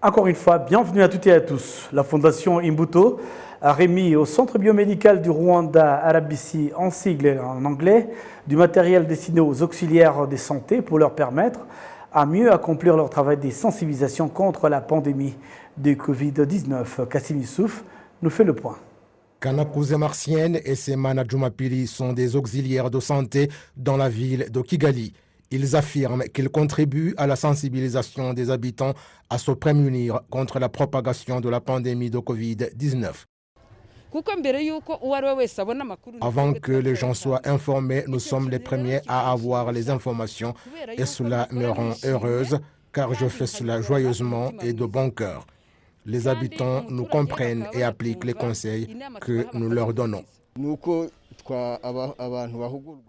Encore une fois, bienvenue à toutes et à tous. La Fondation Imbuto a remis au Centre biomédical du Rwanda, RBC en sigle en anglais, du matériel destiné aux auxiliaires de santé pour leur permettre à mieux accomplir leur travail de sensibilisation contre la pandémie de Covid-19. Kassim Youssouf nous fait le point. Kanakuze Martienne et Semana Jumapili sont des auxiliaires de santé dans la ville de Kigali. Ils affirment qu'ils contribuent à la sensibilisation des habitants à se prémunir contre la propagation de la pandémie de Covid-19. Avant que les gens soient informés, nous sommes les premiers à avoir les informations et cela me rend heureuse car je fais cela joyeusement et de bon cœur. Les habitants nous comprennent et appliquent les conseils que nous leur donnons.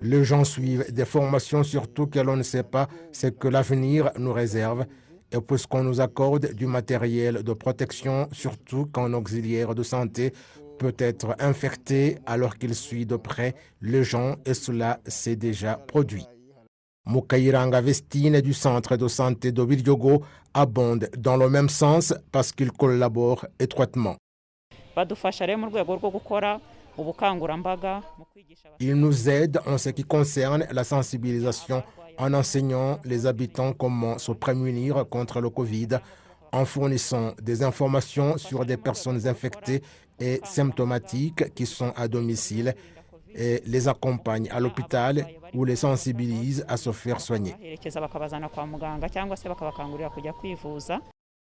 Les gens suivent des formations surtout que l'on ne sait pas ce que l'avenir nous réserve et puisqu'on nous accorde du matériel de protection, surtout qu'un auxiliaire de santé peut être infecté alors qu'il suit de près les gens et cela s'est déjà produit. Mukairanga Vestine du centre de santé de Biryogo abonde dans le même sens parce qu'ils collaborent étroitement. Ils nous aident en ce qui concerne la sensibilisation en enseignant les habitants comment se prémunir contre le Covid, en fournissant des informations sur des personnes infectées et symptomatiques qui sont à domicile et les accompagnent à l'hôpital ou les sensibilisent à se faire soigner.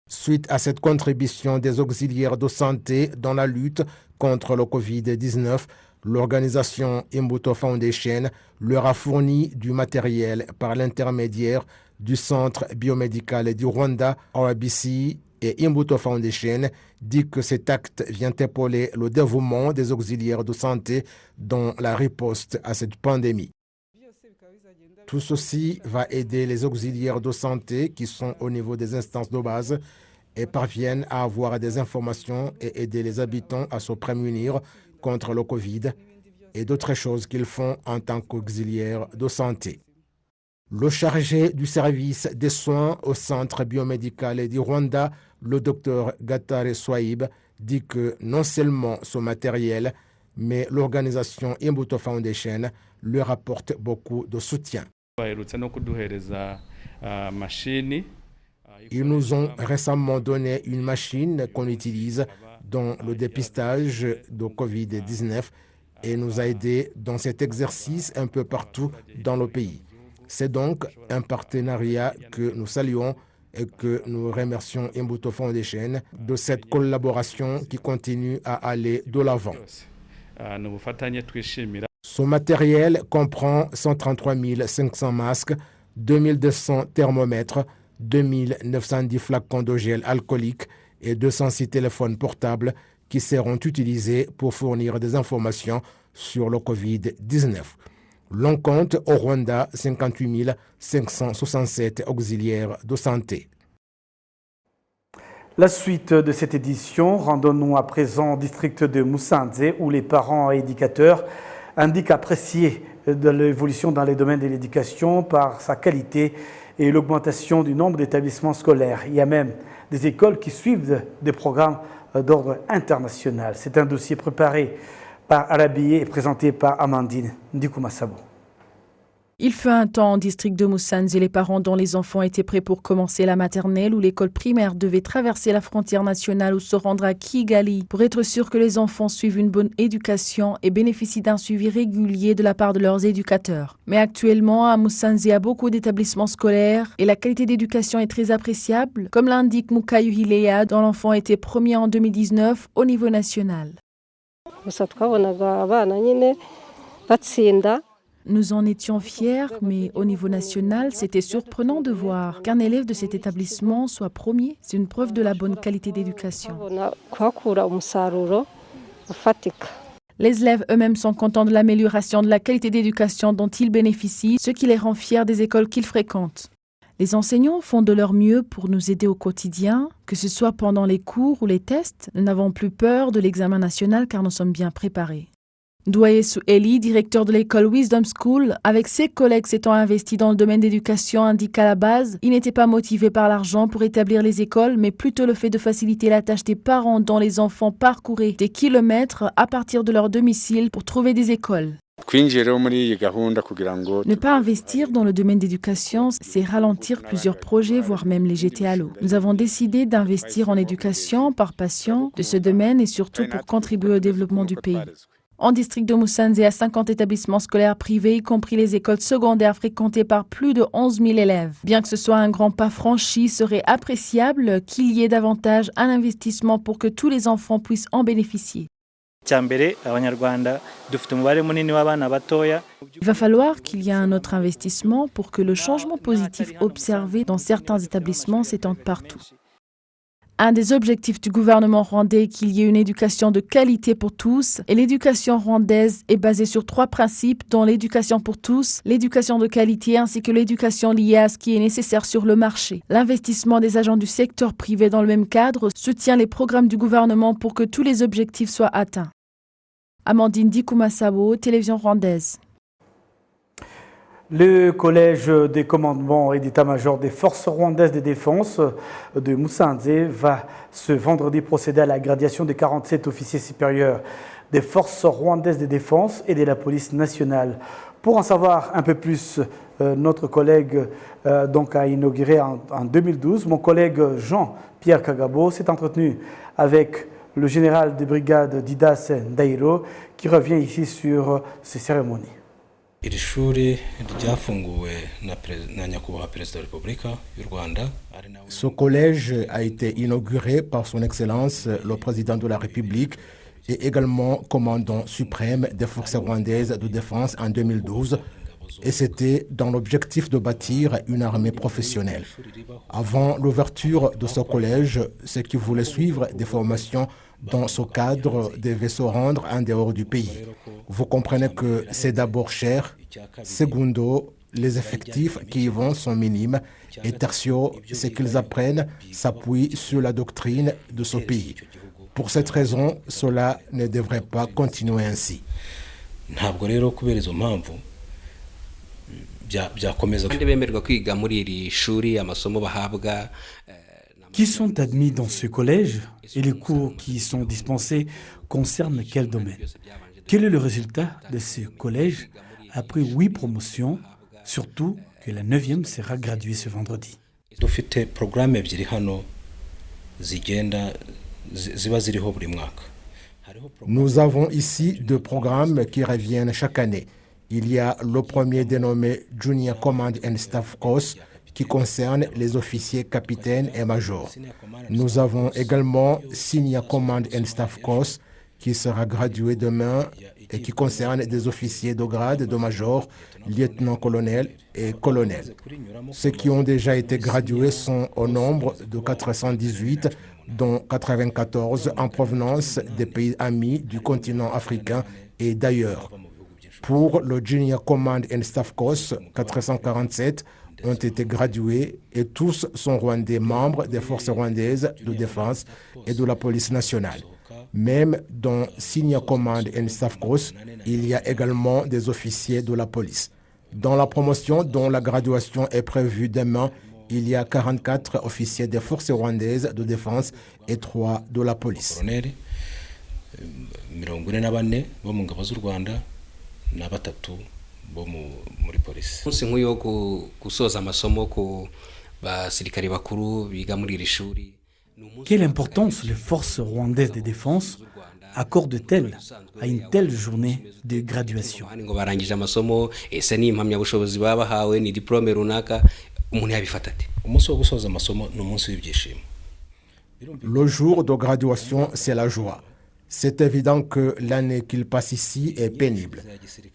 Suite à cette contribution des auxiliaires de santé dans la lutte contre le Covid-19, l'organisation Imbuto Foundation leur a fourni du matériel par l'intermédiaire du Centre biomédical du Rwanda, RBC, et Imbuto Foundation dit que cet acte vient épauler le dévouement des auxiliaires de santé dans la riposte à cette pandémie. Tout ceci va aider les auxiliaires de santé qui sont au niveau des instances de base et parviennent à avoir des informations et aider les habitants à se prémunir contre le Covid et d'autres choses qu'ils font en tant qu'auxiliaires de santé. Le chargé du service des soins au centre biomédical du Rwanda, le docteur Gatare Swahib, dit que non seulement ce matériel, mais l'organisation Imbuto Foundation leur apporte beaucoup de soutien. Ils nous ont récemment donné une machine qu'on utilise dans le dépistage de Covid-19 et nous a aidés dans cet exercice un peu partout dans le pays. C'est donc un partenariat que nous saluons et que nous remercions Imbuto Foundation de cette collaboration qui continue à aller de l'avant. Ce matériel comprend 133 500 masques, 2200 thermomètres, 2910 flacons de gel alcoolique et 206 téléphones portables qui seront utilisés pour fournir des informations sur le Covid-19. L'on compte au Rwanda 58 567 auxiliaires de santé. La suite de cette édition, rendons-nous à présent au district de Musanze où les parents et éducateurs indiquent apprécier de l'évolution dans les domaines de l'éducation par sa qualité et l'augmentation du nombre d'établissements scolaires. Il y a même des écoles qui suivent des programmes d'ordre international. C'est un dossier préparé par Arabi et présenté par Amandine Ndikoumassabo. Il fut un temps en district de Musanze, les parents dont les enfants étaient prêts pour commencer la maternelle ou l'école primaire devaient traverser la frontière nationale ou se rendre à Kigali pour être sûrs que les enfants suivent une bonne éducation et bénéficient d'un suivi régulier de la part de leurs éducateurs. Mais actuellement, à Musanze, il y a beaucoup d'établissements scolaires et la qualité d'éducation est très appréciable, comme l'indique Mukayu Hilea, dont l'enfant était premier en 2019 au niveau national. Nous en étions fiers, mais au niveau national, c'était surprenant de voir qu'un élève de cet établissement soit premier. C'est une preuve de la bonne qualité d'éducation. Les élèves eux-mêmes sont contents de l'amélioration de la qualité d'éducation dont ils bénéficient, ce qui les rend fiers des écoles qu'ils fréquentent. Les enseignants font de leur mieux pour nous aider au quotidien, que ce soit pendant les cours ou les tests. Nous n'avons plus peur de l'examen national car nous sommes bien préparés. Douaye Soueli, directeur de l'école Wisdom School, avec ses collègues s'étant investis dans le domaine d'éducation, indique qu'à la base, il n'était pas motivé par l'argent pour établir les écoles, mais plutôt le fait de faciliter la tâche des parents dont les enfants parcouraient des kilomètres à partir de leur domicile pour trouver des écoles. Ne pas investir dans le domaine d'éducation, c'est ralentir plusieurs projets, voire même les jeter à l'eau. Nous avons décidé d'investir en éducation par passion de ce domaine et surtout pour contribuer au développement du pays. En district de Musanze, à 50 établissements scolaires privés, y compris les écoles secondaires fréquentées par plus de 11 000 élèves. Bien que ce soit un grand pas franchi, il serait appréciable qu'il y ait davantage un investissement pour que tous les enfants puissent en bénéficier. Il va falloir qu'il y ait un autre investissement pour que le changement positif observé dans certains établissements s'étende partout. Un des objectifs du gouvernement rwandais est qu'il y ait une éducation de qualité pour tous et l'éducation rwandaise est basée sur 3 principes dont l'éducation pour tous, l'éducation de qualité ainsi que l'éducation liée à ce qui est nécessaire sur le marché. L'investissement des agents du secteur privé dans le même cadre soutient les programmes du gouvernement pour que tous les objectifs soient atteints. Amandine Dikumasabo, télévision rwandaise. Le collège des commandements et d'état-major des forces rwandaises de défense de Musanze va ce vendredi procéder à la gradation des 47 officiers supérieurs des forces rwandaises de défense et de la police nationale. Pour en savoir un peu plus, notre collègue a inauguré en 2012. Mon collègue Jean-Pierre Kagabo s'est entretenu avec le général de brigade Didas Ndairo qui revient ici sur ces cérémonies. Iri shuri ryafunguwe na nyakubahwa perezida wa Repubulika y'u Rwanda. Ce collège a été inauguré par son Excellence le président de la République et également commandant suprême des forces rwandaises de défense en 2012. Et c'était dans l'objectif de bâtir une armée professionnelle. Avant l'ouverture de ce collège, ceux qui voulaient suivre des formations dans ce cadre devaient se rendre en dehors du pays. Vous comprenez que c'est d'abord cher. Secondo, les effectifs qui y vont sont minimes. Et tertio, ce qu'ils apprennent s'appuie sur la doctrine de ce pays. Pour cette raison, cela ne devrait pas continuer ainsi. Qui sont admis dans ce collège et les cours qui y sont dispensés concernent quel domaine? Quel est le résultat de ce collège après 8 promotions, surtout que la 9e sera graduée ce vendredi? Nous avons ici 2 programmes qui reviennent chaque année. Il y a le premier dénommé Junior Command and Staff Course qui concerne les officiers, capitaines et majors. Nous avons également Senior Command and Staff Course qui sera gradué demain et qui concerne des officiers de grade de major, lieutenant-colonel et colonel. Ceux qui ont déjà été gradués sont au nombre de 418, dont 94 en provenance des pays amis du continent africain et d'ailleurs. Pour le Junior Command and Staff Course, 447 ont été gradués et tous sont rwandais membres des forces rwandaises de défense et de la police nationale. Même dans Senior Command and Staff Course, il y a également des officiers de la police. Dans la promotion dont la graduation est prévue demain, il y a 44 officiers des forces rwandaises de défense et 3 de la police. Quelle importance les forces rwandaises de défense accordent-elles à une telle journée de graduation? Le jour de graduation, c'est la joie. C'est évident que l'année qu'ils passent ici est pénible.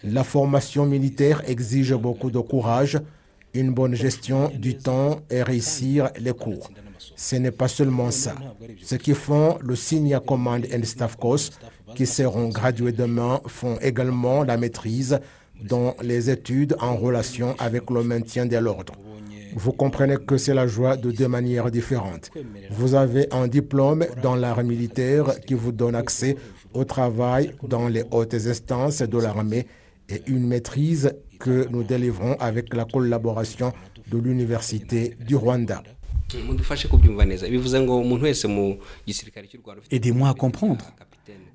La formation militaire exige beaucoup de courage, une bonne gestion du temps et réussir les cours. Ce n'est pas seulement ça. Ceux qui font le Senior Command and Staff Course, qui seront gradués demain, font également la maîtrise dans les études en relation avec le maintien de l'ordre. Vous comprenez que c'est la joie de deux manières différentes. Vous avez un diplôme dans l'art militaire qui vous donne accès au travail dans les hautes instances de l'armée et une maîtrise que nous délivrons avec la collaboration de l'Université du Rwanda. Aidez-moi à comprendre.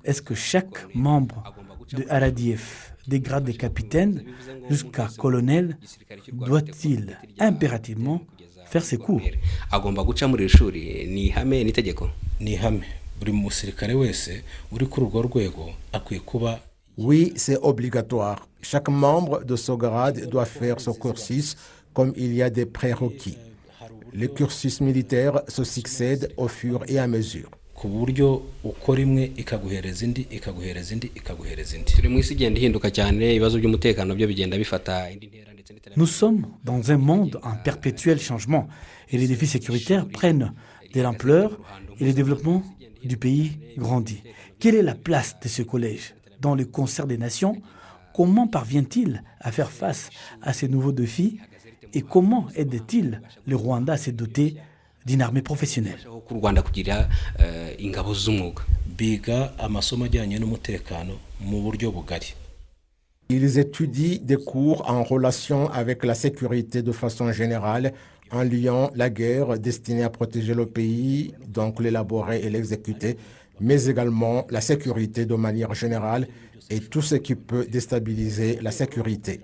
Est-ce que chaque membre de RADF, des grades de capitaine jusqu'à colonel, doit-il impérativement faire ses cours? Oui, c'est obligatoire. Chaque membre de ce grade doit faire ce cursus comme il y a des prérequis. Les cursus militaires se succèdent au fur et à mesure. Nous sommes dans un monde en perpétuel changement et les défis sécuritaires prennent de l'ampleur et le développement du pays grandit. Quelle est la place de ce collège dans le concert des nations? Comment parvient-il à faire face à ces nouveaux défis et comment aide-t-il le Rwanda à se doter d'une armée professionnelle? Ils étudient des cours en relation avec la sécurité de façon générale, en liant la guerre destinée à protéger le pays, donc l'élaborer et l'exécuter, mais également la sécurité de manière générale et tout ce qui peut déstabiliser la sécurité.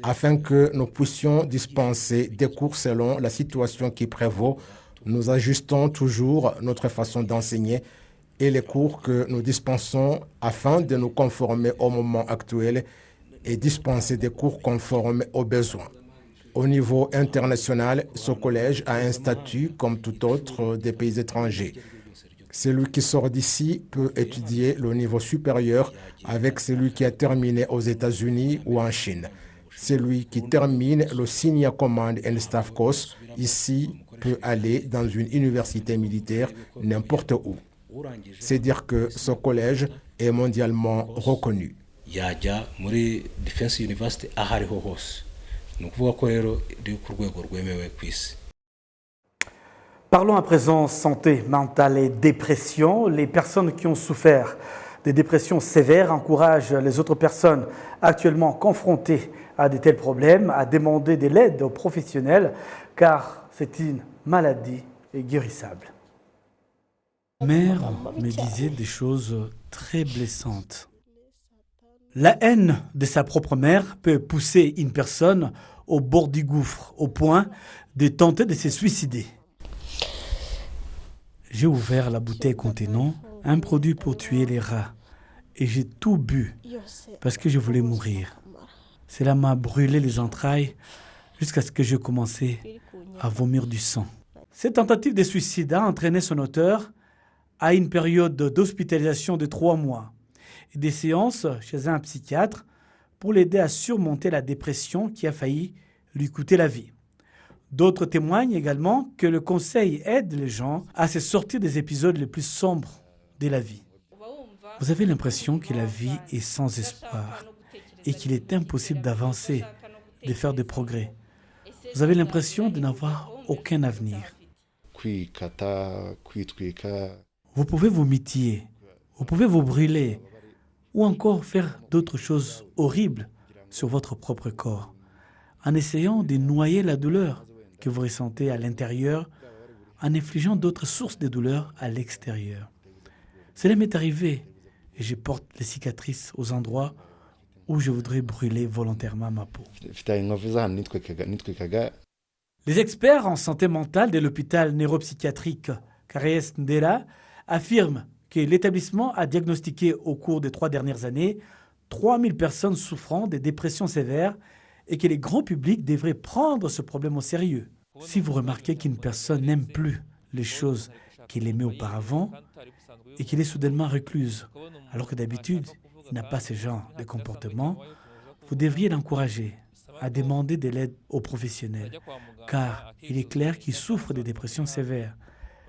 Afin que nous puissions dispenser des cours selon la situation qui prévaut, nous ajustons toujours notre façon d'enseigner et les cours que nous dispensons afin de nous conformer au moment actuel et dispenser des cours conformes aux besoins. Au niveau international, ce collège a un statut comme tout autre des pays étrangers. Celui qui sort d'ici peut étudier le niveau supérieur avec celui qui a terminé aux États-Unis ou en Chine. Celui qui termine le Senior Command and Staff Course ici peut aller dans une université militaire n'importe où. C'est dire que ce collège est mondialement reconnu. Parlons à présent santé mentale et dépression. Les personnes qui ont souffert des dépressions sévères encouragent les autres personnes actuellement confrontées à de tels problèmes à demander de l'aide aux professionnels car c'est une maladie guérissable. Ma mère me disait des choses très blessantes. La haine de sa propre mère peut pousser une personne au bord du gouffre, au point de tenter de se suicider. J'ai ouvert la bouteille contenant un produit pour tuer les rats et j'ai tout bu parce que je voulais mourir. Cela m'a brûlé les entrailles jusqu'à ce que je commençais à vomir du sang. Cette tentative de suicide a entraîné son auteur à une période d'hospitalisation de 3 mois et des séances chez un psychiatre pour l'aider à surmonter la dépression qui a failli lui coûter la vie. D'autres témoignent également que le conseil aide les gens à se sortir des épisodes les plus sombres de la vie. Vous avez l'impression que la vie est sans espoir et qu'il est impossible d'avancer, de faire des progrès. Vous avez l'impression de n'avoir aucun avenir. Vous pouvez vous mutiler, vous pouvez vous brûler ou encore faire d'autres choses horribles sur votre propre corps en essayant de noyer la douleur que vous ressentez à l'intérieur en infligeant d'autres sources de douleur à l'extérieur. Cela m'est arrivé et je porte les cicatrices aux endroits où je voudrais brûler volontairement ma peau. Les experts en santé mentale de l'hôpital neuropsychiatrique Kares Ndera affirment que l'établissement a diagnostiqué au cours des 3 dernières années 3000 personnes souffrant de dépressions sévères et que les grands publics devraient prendre ce problème au sérieux. Si vous remarquez qu'une personne n'aime plus les choses qu'il aimait auparavant et qu'il est soudainement recluse, alors que d'habitude, il n'a pas ce genre de comportement, vous devriez l'encourager à demander de l'aide aux professionnels, car il est clair qu'il souffre de dépressions sévères.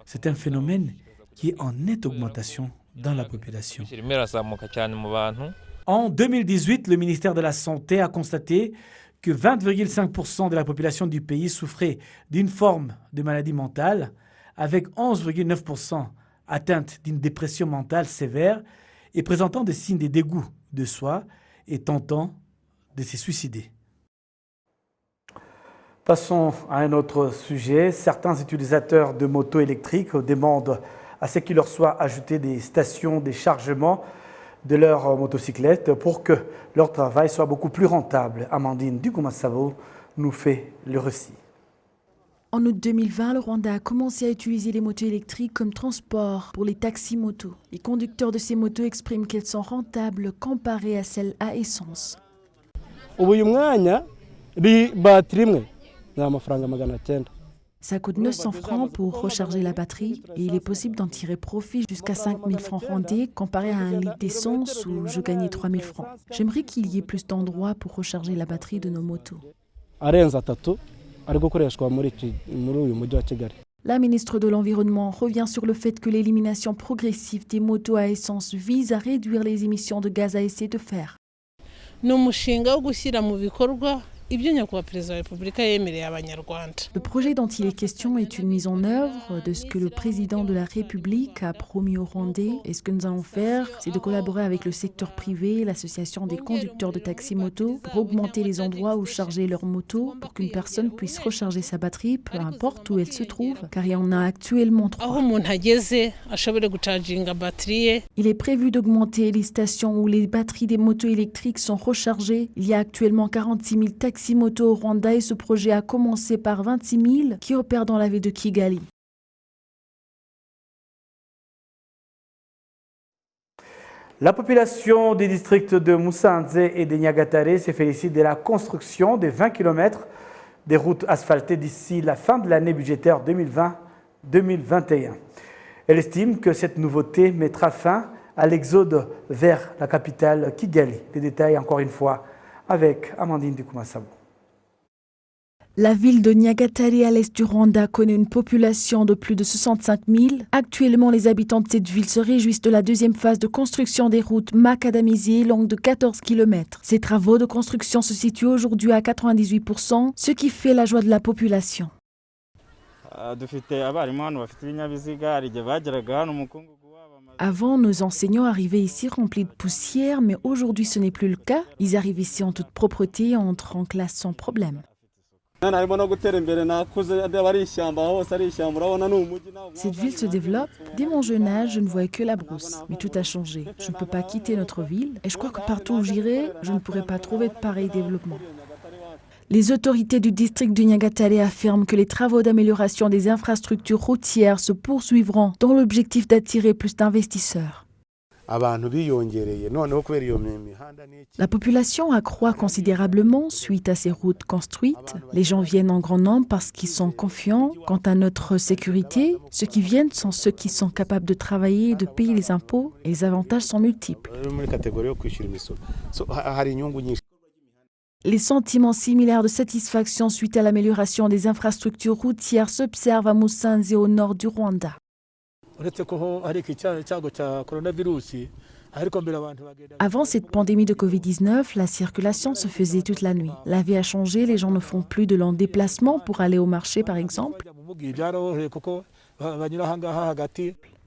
C'est un phénomène qui est en nette augmentation dans la population. En 2018, le ministère de la Santé a constaté que 20,5% de la population du pays souffrait d'une forme de maladie mentale, avec 11,9% atteintes d'une dépression mentale sévère et présentant des signes de dégoût de soi et tentant de se suicider. Passons à un autre sujet. Certains utilisateurs de motos électriques demandent à ce qu'il leur soit ajouté des stations de chargement de leurs motocyclettes pour que leur travail soit beaucoup plus rentable. Amandine Dukumasabo nous fait le récit. En août 2020, le Rwanda a commencé à utiliser les motos électriques comme transport pour les taxis-motos. Les conducteurs de ces motos expriment qu'elles sont rentables comparées à celles à essence. Ça coûte 900 francs pour recharger la batterie et il est possible d'en tirer profit jusqu'à 5000 francs rwandais comparé à un litre d'essence où je gagnais 3000 francs. J'aimerais qu'il y ait plus d'endroits pour recharger la batterie de nos motos. La ministre de l'Environnement revient sur le fait que l'élimination progressive des motos à essence vise à réduire les émissions de gaz à effet de serre. Le projet dont il est question est une mise en œuvre de ce que le président de la République a promis aux Rwandais. Et ce que nous allons faire, c'est de collaborer avec le secteur privé, l'association des conducteurs de taxi-moto, pour augmenter les endroits où charger leurs motos, pour qu'une personne puisse recharger sa batterie, peu importe où elle se trouve, car il y en a actuellement 3. Il est prévu d'augmenter les stations où les batteries des motos électriques sont rechargées. Il y a actuellement 46 000 taxi-motos au Rwanda et ce projet a commencé par 26 000 qui opèrent dans la ville de Kigali. La population des districts de Musanze et de Nyagatare se félicite de la construction de 20 km des routes asphaltées d'ici la fin de l'année budgétaire 2020-2021. Elle estime que cette nouveauté mettra fin à l'exode vers la capitale Kigali. Les détails, encore une fois, avec Amandine Dukumasabo. La ville de Nyagatare à l'est du Rwanda connaît une population de plus de 65 000. Actuellement, les habitants de cette ville se réjouissent de la deuxième phase de construction des routes macadamisées longues de 14 km. Ces travaux de construction se situent aujourd'hui à 98%, ce qui fait la joie de la population. Avant, nos enseignants arrivaient ici remplis de poussière, mais aujourd'hui ce n'est plus le cas. Ils arrivent ici en toute propreté et entrent en classe sans problème. Cette ville se développe. Dès mon jeune âge, je ne voyais que la brousse. Mais tout a changé. Je ne peux pas quitter notre ville et je crois que partout où j'irai, je ne pourrai pas trouver de pareil développement. Les autorités du district de Nyagatare affirment que les travaux d'amélioration des infrastructures routières se poursuivront dans l'objectif d'attirer plus d'investisseurs. La population accroît considérablement suite à ces routes construites. Les gens viennent en grand nombre parce qu'ils sont confiants quant à notre sécurité. Ceux qui viennent sont ceux qui sont capables de travailler et de payer les impôts et les avantages sont multiples. Les sentiments similaires de satisfaction suite à l'amélioration des infrastructures routières s'observent à Musanze au nord du Rwanda. Avant cette pandémie de Covid-19, la circulation se faisait toute la nuit. La vie a changé, les gens ne font plus de longs déplacements pour aller au marché par exemple.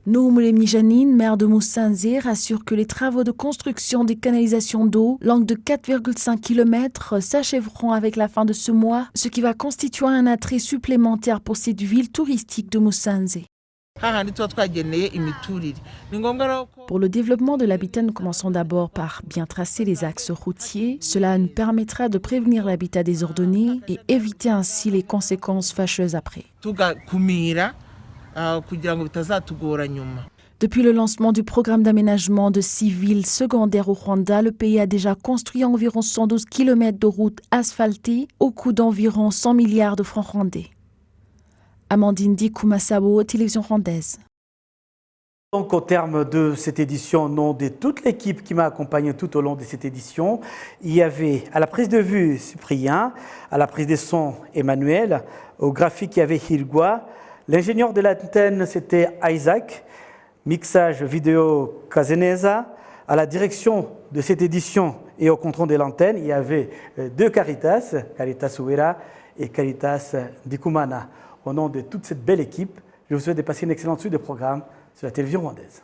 Noumulemi Janine, maire de Musanze, rassure que les travaux de construction des canalisations d'eau, longues de 4,5 km, s'achèveront avec la fin de ce mois, ce qui va constituer un attrait supplémentaire pour cette ville touristique de Musanze. Pour le développement de l'habitat, nous commençons d'abord par bien tracer les axes routiers. Cela nous permettra de prévenir l'habitat désordonné et éviter ainsi les conséquences fâcheuses après. Depuis le lancement du programme d'aménagement de 6 villes secondaires au Rwanda, le pays a déjà construit environ 112 km de routes asphaltées au coût d'environ 100 milliards de francs rwandais. Amandine Dukumasabo, télévision rwandaise. Donc au terme de cette édition, au nom de toute l'équipe qui m'a accompagné tout au long de cette édition, il y avait à la prise de vue Cyprien, à la prise de son Emmanuel, au graphique il y avait Hilgua, l'ingénieur de l'antenne c'était Isaac, mixage vidéo Kazeneza, à la direction de cette édition Et au contrôle de l'antenne, il y avait 2 Caritas, Caritas Ouera et Caritas Ndikumana. Au nom de toute cette belle équipe, je vous souhaite de passer une excellente suite de programmes sur la télévision rwandaise.